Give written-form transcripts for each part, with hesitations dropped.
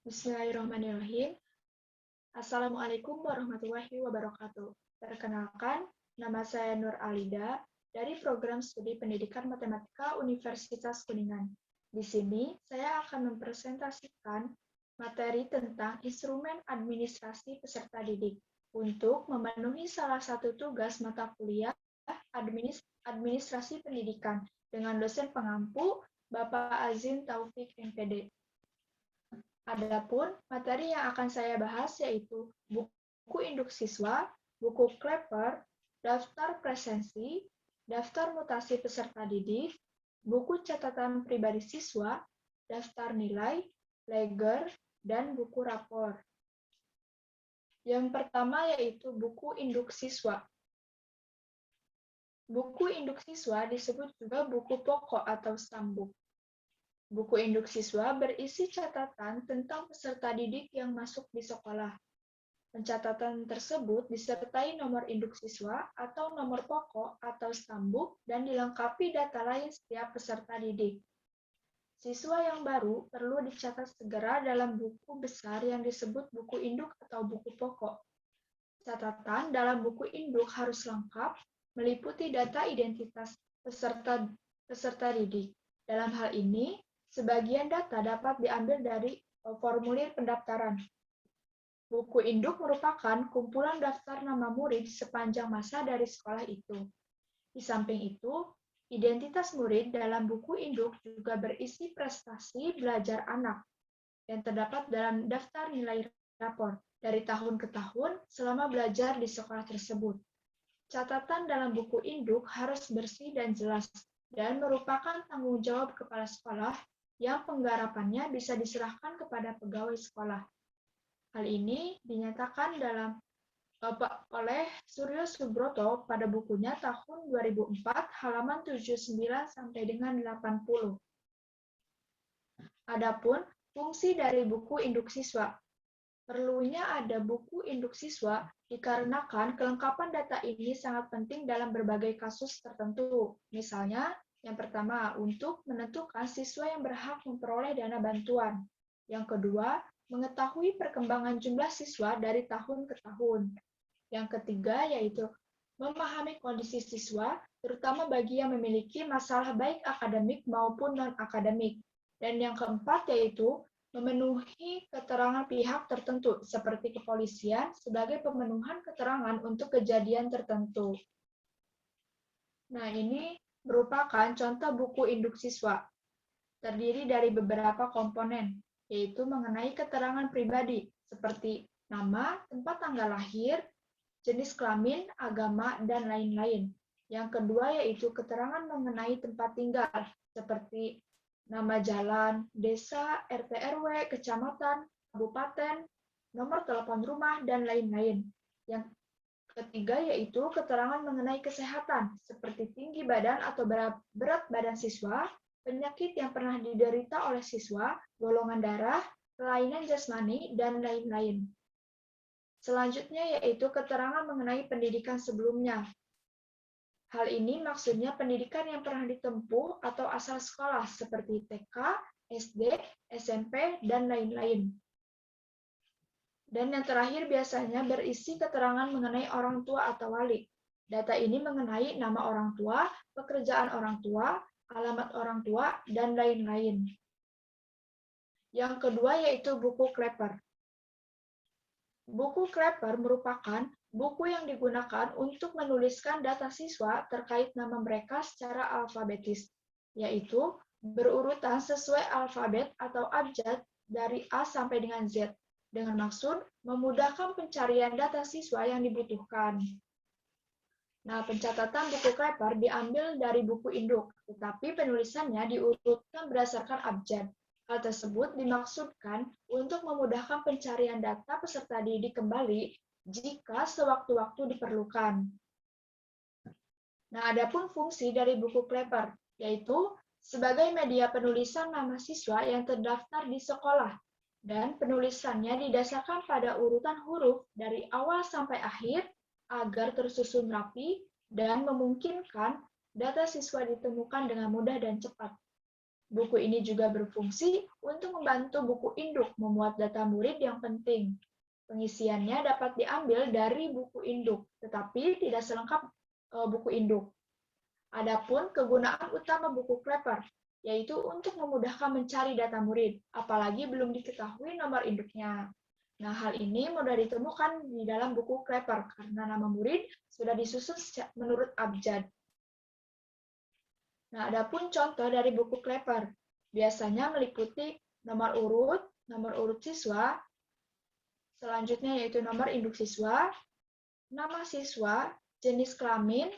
Bismillahirrahmanirrahim. Assalamualaikum warahmatullahi wabarakatuh. Perkenalkan, nama saya Nur Alida dari Program Studi Pendidikan Matematika Universitas Kuningan. Di sini, saya akan mempresentasikan materi tentang instrumen administrasi peserta didik untuk memenuhi salah satu tugas mata kuliah administrasi pendidikan dengan dosen pengampu Bapak Azin Taufik MPD. Adapun materi yang akan saya bahas yaitu buku induk siswa, buku Klepper, daftar presensi, daftar mutasi peserta didik, buku catatan pribadi siswa, daftar nilai, leger, dan buku rapor. Yang pertama yaitu buku induk siswa. Buku induk siswa disebut juga buku pokok atau stambuk. Buku induk siswa berisi catatan tentang peserta didik yang masuk di sekolah. Pencatatan tersebut disertai nomor induk siswa atau nomor pokok atau stambuk dan dilengkapi data lain setiap peserta didik. Siswa yang baru perlu dicatat segera dalam buku besar yang disebut buku induk atau buku pokok. Catatan dalam buku induk harus lengkap, meliputi data identitas peserta didik. Dalam hal ini, sebagian data dapat diambil dari formulir pendaftaran. Buku induk merupakan kumpulan daftar nama murid sepanjang masa dari sekolah itu. Di samping itu, identitas murid dalam buku induk juga berisi prestasi belajar anak yang terdapat dalam daftar nilai rapor dari tahun ke tahun selama belajar di sekolah tersebut. Catatan dalam buku induk harus bersih dan jelas dan merupakan tanggung jawab kepala sekolah yang penggarapannya bisa diserahkan kepada pegawai sekolah. Hal ini dinyatakan oleh Suryo Subroto pada bukunya tahun 2004 halaman 79 sampai dengan 80. Adapun fungsi dari buku induk siswa. Perlunya ada buku induk siswa dikarenakan kelengkapan data ini sangat penting dalam berbagai kasus tertentu. Misalnya, yang pertama, untuk menentukan siswa yang berhak memperoleh dana bantuan. Yang kedua, mengetahui perkembangan jumlah siswa dari tahun ke tahun. Yang ketiga, yaitu memahami kondisi siswa, terutama bagi yang memiliki masalah baik akademik maupun non-akademik. Dan yang keempat, yaitu memenuhi keterangan pihak tertentu, seperti kepolisian, sebagai pemenuhan keterangan untuk kejadian tertentu. Nah, ini merupakan contoh buku induk siswa. Terdiri dari beberapa komponen, yaitu mengenai keterangan pribadi, seperti nama, tempat tanggal lahir, jenis kelamin, agama, dan lain-lain. Yang kedua yaitu keterangan mengenai tempat tinggal, seperti nama jalan, desa, RT RW, kecamatan, kabupaten, nomor telepon rumah, dan lain-lain. Yang ketiga yaitu keterangan mengenai kesehatan, seperti tinggi badan atau berat badan siswa, penyakit yang pernah diderita oleh siswa, golongan darah, kelainan jasmani, dan lain-lain. Selanjutnya yaitu keterangan mengenai pendidikan sebelumnya. Hal ini maksudnya pendidikan yang pernah ditempuh atau asal sekolah seperti TK, SD, SMP, dan lain-lain. Dan yang terakhir biasanya berisi keterangan mengenai orang tua atau wali. Data ini mengenai nama orang tua, pekerjaan orang tua, alamat orang tua, dan lain-lain. Yang kedua yaitu buku Klepper. Buku Klepper merupakan buku yang digunakan untuk menuliskan data siswa terkait nama mereka secara alfabetis, yaitu berurutan sesuai alfabet atau abjad dari A sampai dengan Z, dengan maksud memudahkan pencarian data siswa yang dibutuhkan. Nah, pencatatan buku Klepper diambil dari buku induk, tetapi penulisannya diurutkan berdasarkan abjad. Hal tersebut dimaksudkan untuk memudahkan pencarian data peserta didik kembali jika sewaktu-waktu diperlukan. Nah, adapun fungsi dari buku Klepper, yaitu sebagai media penulisan nama siswa yang terdaftar di sekolah, dan penulisannya didasarkan pada urutan huruf dari awal sampai akhir agar tersusun rapi dan memungkinkan data siswa ditemukan dengan mudah dan cepat. Buku ini juga berfungsi untuk membantu buku induk memuat data murid yang penting. Pengisiannya dapat diambil dari buku induk, tetapi tidak selengkap buku induk. Adapun kegunaan utama buku Clapper, yaitu untuk memudahkan mencari data murid, apalagi belum diketahui nomor induknya. Nah, hal ini mudah ditemukan di dalam buku Clapper karena nama murid sudah disusun menurut abjad. Nah, adapun contoh dari buku Clapper, biasanya meliputi nomor urut siswa, selanjutnya yaitu nomor induk siswa, nama siswa, jenis kelamin,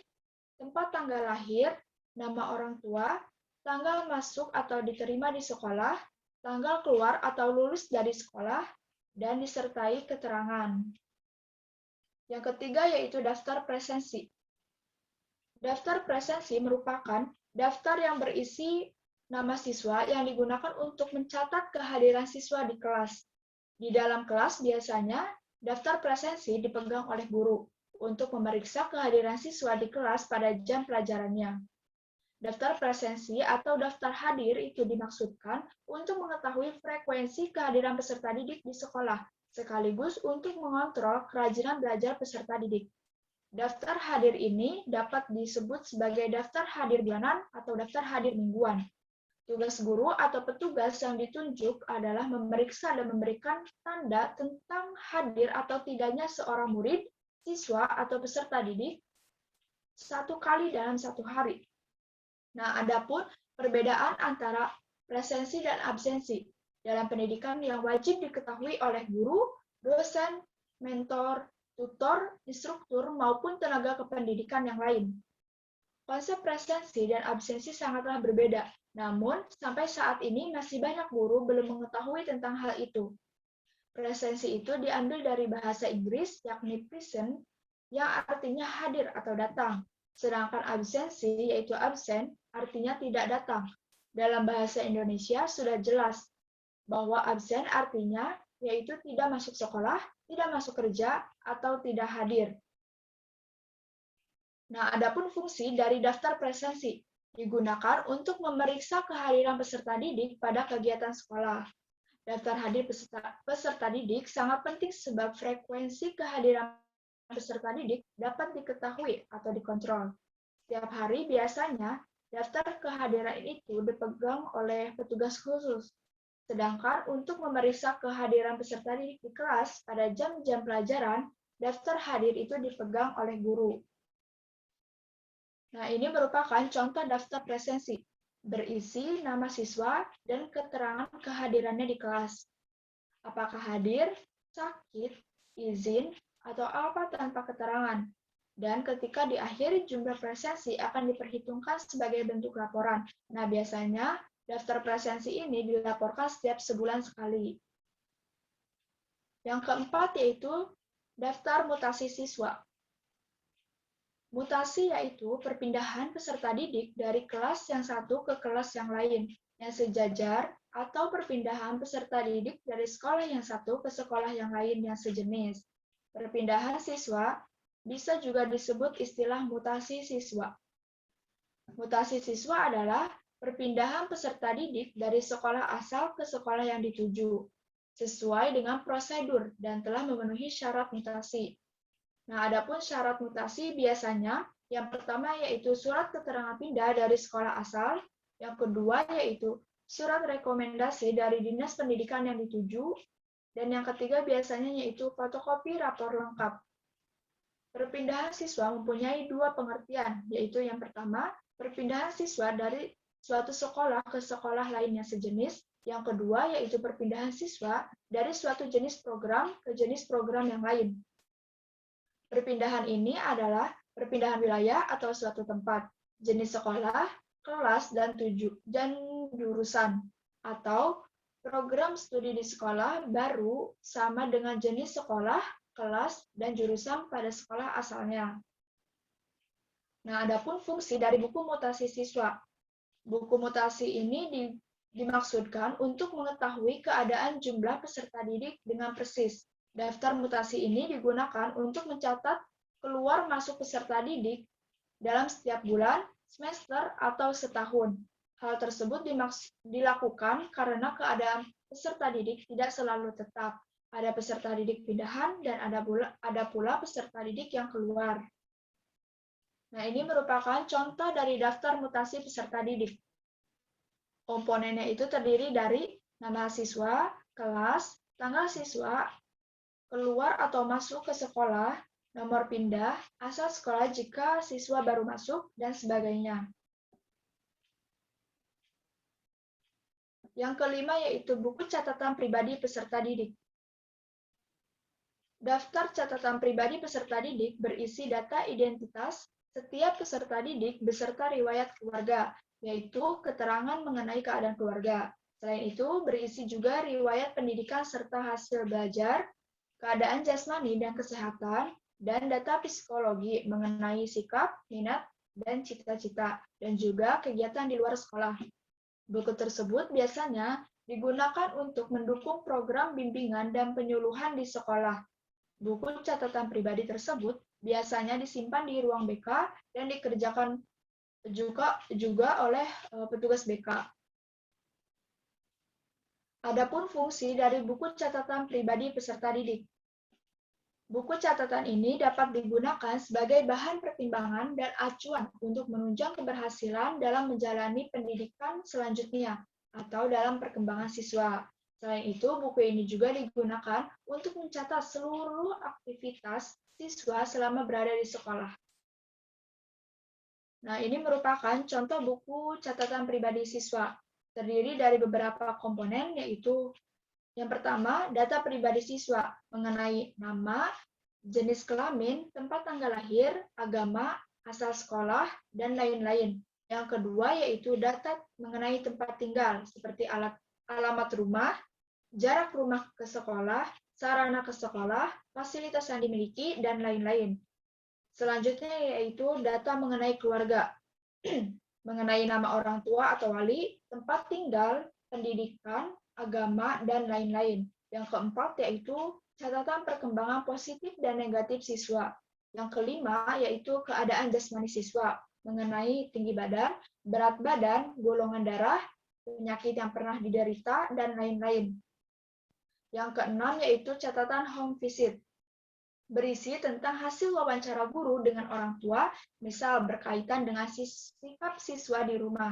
tempat tanggal lahir, nama orang tua, tanggal masuk atau diterima di sekolah, tanggal keluar atau lulus dari sekolah, dan disertai keterangan. Yang ketiga yaitu daftar presensi. Daftar presensi merupakan daftar yang berisi nama siswa yang digunakan untuk mencatat kehadiran siswa di kelas. Di dalam kelas biasanya daftar presensi dipegang oleh guru untuk memeriksa kehadiran siswa di kelas pada jam pelajarannya. Daftar presensi atau daftar hadir itu dimaksudkan untuk mengetahui frekuensi kehadiran peserta didik di sekolah, sekaligus untuk mengontrol kerajinan belajar peserta didik. Daftar hadir ini dapat disebut sebagai daftar hadir bulanan atau daftar hadir mingguan. Tugas guru atau petugas yang ditunjuk adalah memeriksa dan memberikan tanda tentang hadir atau tidaknya seorang murid, siswa, atau peserta didik satu kali dalam satu hari. Nah, adapun perbedaan antara presensi dan absensi dalam pendidikan yang wajib diketahui oleh guru, dosen, mentor, tutor, instruktur, maupun tenaga kependidikan yang lain. Konsep presensi dan absensi sangatlah berbeda, namun sampai saat ini masih banyak guru belum mengetahui tentang hal itu. Presensi itu diambil dari bahasa Inggris, yakni present, yang artinya hadir atau datang. Sedangkan absensi, yaitu absen, artinya tidak datang. Dalam bahasa Indonesia sudah jelas bahwa absen artinya yaitu tidak masuk sekolah, tidak masuk kerja, atau tidak hadir. Nah, adapun fungsi dari daftar presensi digunakan untuk memeriksa kehadiran peserta didik pada kegiatan sekolah. Daftar hadir peserta didik sangat penting sebab frekuensi kehadiran peserta didik dapat diketahui atau dikontrol. Setiap hari biasanya daftar kehadiran itu dipegang oleh petugas khusus. Sedangkan untuk memeriksa kehadiran peserta didik di kelas pada jam-jam pelajaran, daftar hadir itu dipegang oleh guru. Nah, ini merupakan contoh daftar presensi, berisi nama siswa dan keterangan kehadirannya di kelas. Apakah hadir, sakit, izin, atau apa tanpa keterangan. Dan ketika di akhir, jumlah presensi akan diperhitungkan sebagai bentuk laporan. Nah, biasanya daftar presensi ini dilaporkan setiap sebulan sekali. Yang keempat yaitu daftar mutasi siswa. Mutasi yaitu perpindahan peserta didik dari kelas yang satu ke kelas yang lain, yang sejajar, atau perpindahan peserta didik dari sekolah yang satu ke sekolah yang lain yang sejenis. Perpindahan siswa bisa juga disebut istilah mutasi siswa. Mutasi siswa adalah perpindahan peserta didik dari sekolah asal ke sekolah yang dituju, sesuai dengan prosedur dan telah memenuhi syarat mutasi. Nah, adapun syarat mutasi biasanya yang pertama yaitu surat keterangan pindah dari sekolah asal, yang kedua yaitu surat rekomendasi dari Dinas Pendidikan yang dituju, dan yang ketiga biasanya yaitu fotokopi rapor lengkap. Perpindahan siswa mempunyai dua pengertian, yaitu yang pertama, perpindahan siswa dari suatu sekolah ke sekolah lain yang sejenis, yang kedua yaitu perpindahan siswa dari suatu jenis program ke jenis program yang lain. Perpindahan ini adalah perpindahan wilayah atau suatu tempat, jenis sekolah, kelas, dan jurusan, atau program studi di sekolah baru sama dengan jenis sekolah, kelas, dan jurusan pada sekolah asalnya. Nah, adapun fungsi dari buku mutasi siswa. Buku mutasi ini dimaksudkan untuk mengetahui keadaan jumlah peserta didik dengan persis. Daftar mutasi ini digunakan untuk mencatat keluar masuk peserta didik dalam setiap bulan, semester, atau setahun. Hal tersebut dilakukan karena keadaan peserta didik tidak selalu tetap. Ada peserta didik pindahan dan ada pula peserta didik yang keluar. Nah, ini merupakan contoh dari daftar mutasi peserta didik. Komponennya itu terdiri dari nama siswa, kelas, tanggal siswa, keluar atau masuk ke sekolah, nomor pindah, asal sekolah jika siswa baru masuk, dan sebagainya. Yang kelima yaitu buku catatan pribadi peserta didik. Daftar catatan pribadi peserta didik berisi data identitas setiap peserta didik beserta riwayat keluarga, yaitu keterangan mengenai keadaan keluarga. Selain itu, berisi juga riwayat pendidikan serta hasil belajar, keadaan jasmani dan kesehatan, dan data psikologi mengenai sikap, minat, dan cita-cita, dan juga kegiatan di luar sekolah. Buku tersebut biasanya digunakan untuk mendukung program bimbingan dan penyuluhan di sekolah. Buku catatan pribadi tersebut biasanya disimpan di ruang BK dan dikerjakan juga oleh petugas BK. Adapun fungsi dari buku catatan pribadi peserta didik. Buku catatan ini dapat digunakan sebagai bahan pertimbangan dan acuan untuk menunjang keberhasilan dalam menjalani pendidikan selanjutnya atau dalam perkembangan siswa. Selain itu, buku ini juga digunakan untuk mencatat seluruh aktivitas siswa selama berada di sekolah. Nah, ini merupakan contoh buku catatan pribadi siswa. Terdiri dari beberapa komponen, yaitu yang pertama, data pribadi siswa mengenai nama, jenis kelamin, tempat tanggal lahir, agama, asal sekolah, dan lain-lain. Yang kedua, yaitu data mengenai tempat tinggal, seperti alamat rumah, jarak rumah ke sekolah, sarana ke sekolah, fasilitas yang dimiliki, dan lain-lain. Selanjutnya yaitu data mengenai keluarga, mengenai nama orang tua atau wali, tempat tinggal, pendidikan, agama, dan lain-lain. Yang keempat yaitu catatan perkembangan positif dan negatif siswa. Yang kelima yaitu keadaan jasmani siswa, mengenai tinggi badan, berat badan, golongan darah, penyakit yang pernah diderita, dan lain-lain. Yang keenam yaitu catatan home visit, berisi tentang hasil wawancara guru dengan orang tua, misal berkaitan dengan sikap siswa di rumah.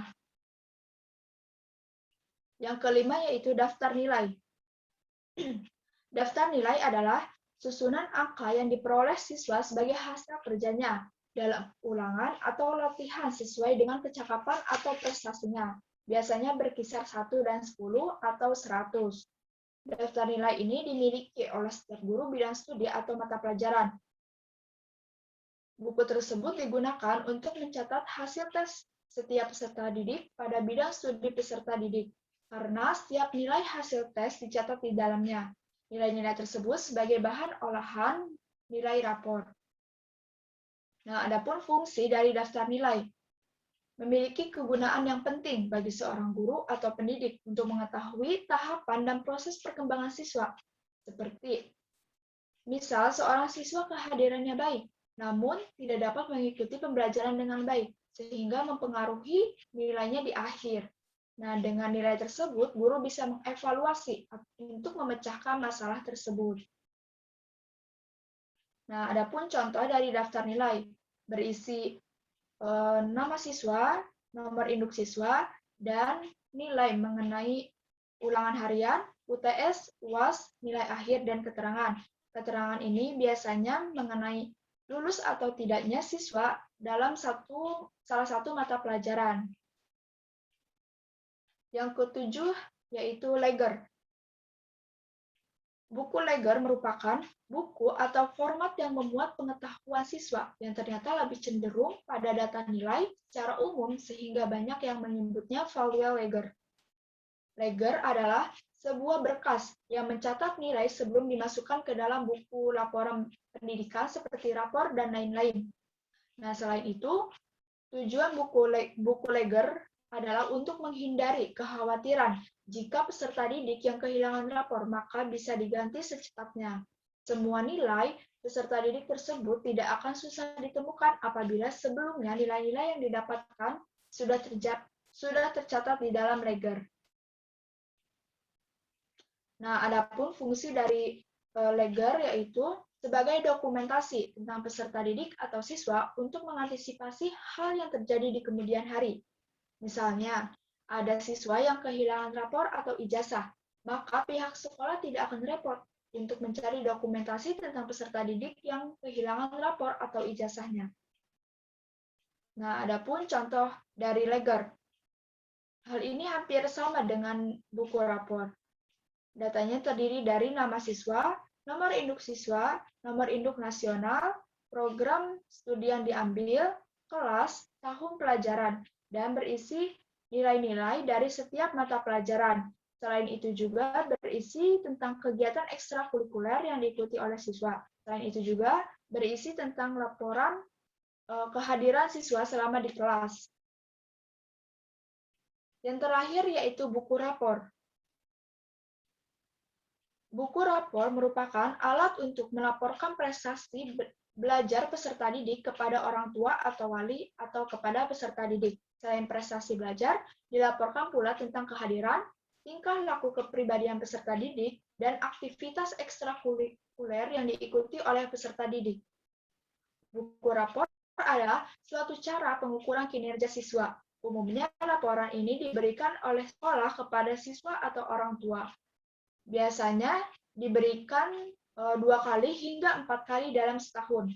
Yang kelima yaitu daftar nilai. Daftar nilai adalah susunan angka yang diperoleh siswa sebagai hasil kerjanya dalam ulangan atau latihan sesuai dengan kecakapan atau prestasinya. Biasanya berkisar 1 dan 10 atau 100. Daftar nilai ini dimiliki oleh setiap guru bidang studi atau mata pelajaran. Buku tersebut digunakan untuk mencatat hasil tes setiap peserta didik pada bidang studi peserta didik, karena setiap nilai hasil tes dicatat di dalamnya. Nilai-nilai tersebut sebagai bahan olahan nilai rapor. Nah, adapun fungsi dari daftar nilai memiliki kegunaan yang penting bagi seorang guru atau pendidik untuk mengetahui tahapan dan proses perkembangan siswa. Seperti, misal seorang siswa kehadirannya baik, namun tidak dapat mengikuti pembelajaran dengan baik, sehingga mempengaruhi nilainya di akhir. Nah, dengan nilai tersebut, guru bisa mengevaluasi untuk memecahkan masalah tersebut. Nah, adapun contoh dari daftar nilai, berisi nama siswa, nomor induk siswa, dan nilai mengenai ulangan harian, UTS, UAS, nilai akhir, dan keterangan. Keterangan ini biasanya mengenai lulus atau tidaknya siswa dalam salah satu mata pelajaran. Yang ketujuh yaitu Legger. Buku Legger merupakan buku atau format yang memuat pengetahuan siswa yang ternyata lebih cenderung pada data nilai secara umum sehingga banyak yang menyebutnya Value Legger. Legger adalah sebuah berkas yang mencatat nilai sebelum dimasukkan ke dalam buku laporan pendidikan seperti rapor dan lain-lain. Nah, selain itu, tujuan buku Legger adalah untuk menghindari kekhawatiran jika peserta didik yang kehilangan rapor, maka bisa diganti secepatnya. Semua nilai peserta didik tersebut tidak akan susah ditemukan apabila sebelumnya nilai-nilai yang didapatkan sudah tercatat di dalam Ledger. Nah, adapun fungsi dari Ledger yaitu sebagai dokumentasi tentang peserta didik atau siswa untuk mengantisipasi hal yang terjadi di kemudian hari. Misalnya, ada siswa yang kehilangan rapor atau ijazah, maka pihak sekolah tidak akan repot untuk mencari dokumentasi tentang peserta didik yang kehilangan rapor atau ijazahnya. Nah, adapun contoh dari Ledger. Hal ini hampir sama dengan buku rapor. Datanya terdiri dari nama siswa, nomor induk siswa, nomor induk nasional, program studi yang diambil, kelas, tahun pelajaran, dan berisi nilai-nilai dari setiap mata pelajaran. Selain itu juga berisi tentang kegiatan ekstrakurikuler yang diikuti oleh siswa. Selain itu juga berisi tentang laporan kehadiran siswa selama di kelas. Yang terakhir yaitu buku rapor. Buku rapor merupakan alat untuk melaporkan prestasi belajar peserta didik kepada orang tua atau wali atau kepada peserta didik. Selain prestasi belajar, dilaporkan pula tentang kehadiran, tingkah laku kepribadian peserta didik, dan aktivitas ekstrakurikuler yang diikuti oleh peserta didik. Buku rapor adalah suatu cara pengukuran kinerja siswa. Umumnya, laporan ini diberikan oleh sekolah kepada siswa atau orang tua. Biasanya diberikan 2 kali hingga 4 kali dalam setahun.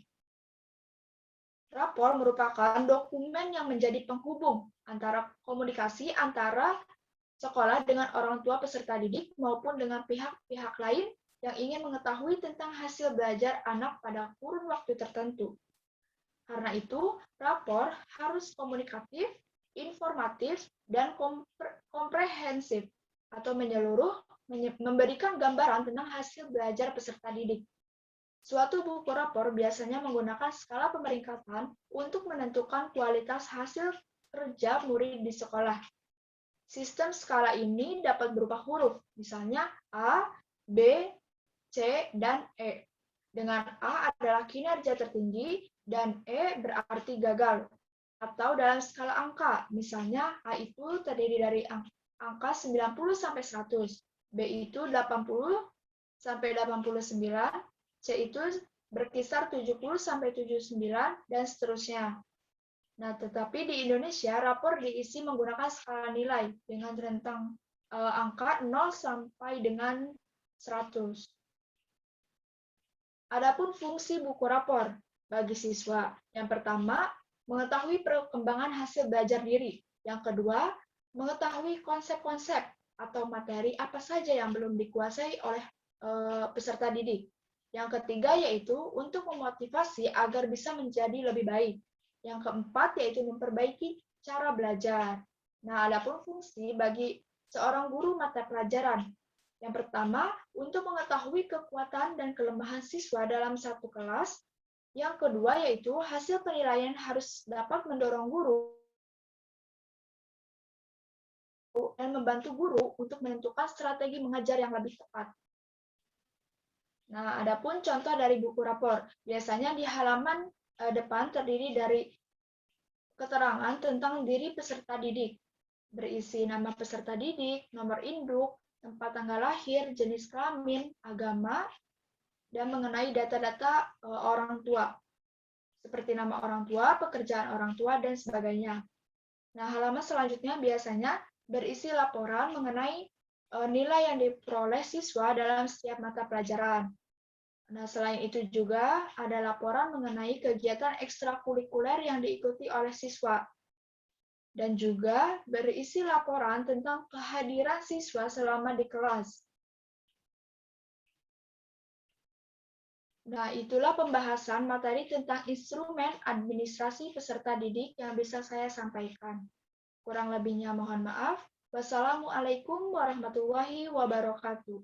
Rapor merupakan dokumen yang menjadi penghubung antara komunikasi antara sekolah dengan orang tua peserta didik maupun dengan pihak-pihak lain yang ingin mengetahui tentang hasil belajar anak pada kurun waktu tertentu. Karena itu, rapor harus komunikatif, informatif, dan komprehensif atau menyeluruh, memberikan gambaran tentang hasil belajar peserta didik. Suatu buku rapor biasanya menggunakan skala pemeringkatan untuk menentukan kualitas hasil kerja murid di sekolah. Sistem skala ini dapat berupa huruf, misalnya A, B, C, dan E. Dengan A adalah kinerja tertinggi dan E berarti gagal. Atau dalam skala angka, misalnya A itu terdiri dari angka 90 sampai 100, B itu 80 sampai 89, C itu berkisar 70 sampai 79 dan seterusnya. Nah, tetapi di Indonesia rapor diisi menggunakan skala nilai dengan rentang angka 0 sampai dengan 100. Adapun fungsi buku rapor bagi siswa. Yang pertama, mengetahui perkembangan hasil belajar diri. Yang kedua, mengetahui konsep-konsep atau materi apa saja yang belum dikuasai oleh peserta didik. Yang ketiga yaitu untuk memotivasi agar bisa menjadi lebih baik. Yang keempat yaitu memperbaiki cara belajar. Nah, adapun fungsi bagi seorang guru mata pelajaran. Yang pertama, untuk mengetahui kekuatan dan kelemahan siswa dalam satu kelas. Yang kedua yaitu hasil penilaian harus dapat mendorong guru dan membantu guru untuk menentukan strategi mengajar yang lebih tepat. Nah, adapun contoh dari buku rapor. Biasanya di halaman depan terdiri dari keterangan tentang diri peserta didik. Berisi nama peserta didik, nomor induk, tempat tanggal lahir, jenis kelamin, agama, dan mengenai data-data orang tua, seperti nama orang tua, pekerjaan orang tua, dan sebagainya. Nah, halaman selanjutnya biasanya berisi laporan mengenai nilai yang diperoleh siswa dalam setiap mata pelajaran. Nah, selain itu juga ada laporan mengenai kegiatan ekstrakurikuler yang diikuti oleh siswa. Dan juga berisi laporan tentang kehadiran siswa selama di kelas. Nah, itulah pembahasan materi tentang instrumen administrasi peserta didik yang bisa saya sampaikan. Kurang lebihnya mohon maaf. Wassalamualaikum warahmatullahi wabarakatuh.